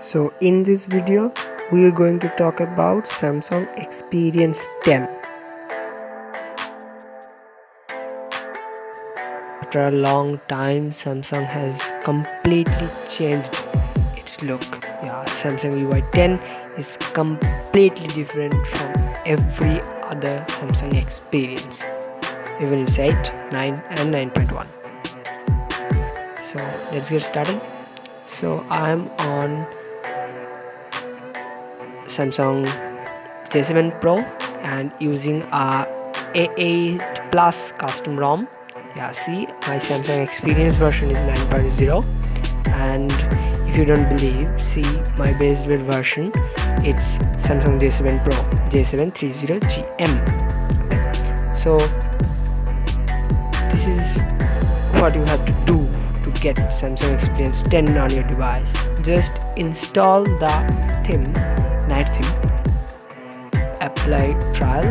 So in this video we are going to talk about Samsung Experience 10. After a long time, Samsung has completely changed its look. Yeah, Samsung UI 10 is completely different from every other Samsung experience, even it's 8, 9 and 9.1. So let's get started. So I'm on Samsung J7 Pro and using a A8 Plus custom ROM. Yeah, see, my Samsung Experience version is 9.0, and if you don't believe, see my base build version, it's Samsung J7 Pro J730GM. Okay. So this is what you have to do to get Samsung Experience 10 on your device. Just install the theme, night theme, apply trial,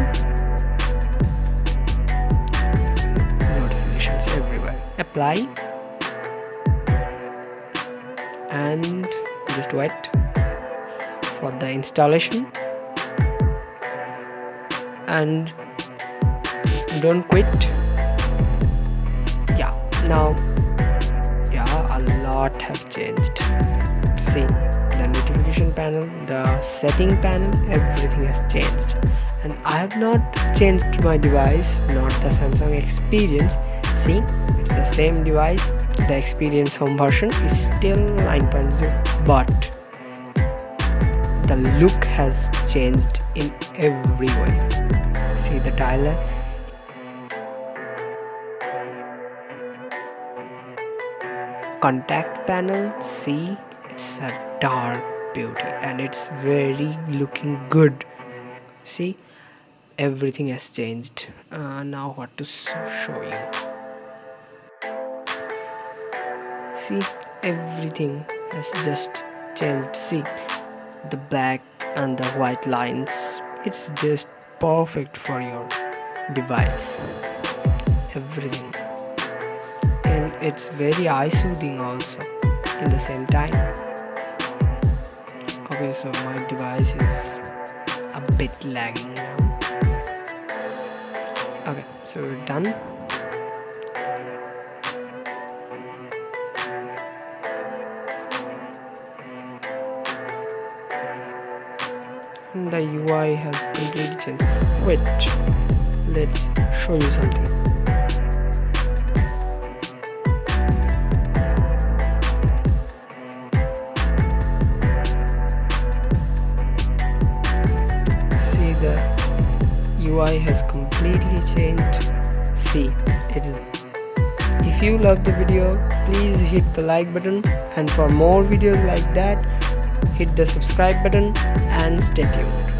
notifications everywhere, apply, and just wait for the installation and don't quit. Yeah, now a lot have changed. See, the notification panel, the setting panel, everything has changed, and I have not changed my device, not the Samsung Experience. See, it's the same device. The Experience home version is still 9.0, but the look has changed in every way. See the dialer, contact panel, see, it's a dark beauty and it's very looking good. See, everything has changed. Now what to show you. See, everything has just changed. See, the black and the white lines, it's just perfect for your device. Everything, and it's very eye soothing also in the same time. Okay, so my device is a bit lagging now. Okay, so we're done. The UI has completely changed. Wait, let's show you something. See, the UI has completely changed. See, if you love the video, please hit the like button, and for more videos like that, hit the subscribe button and stay tuned.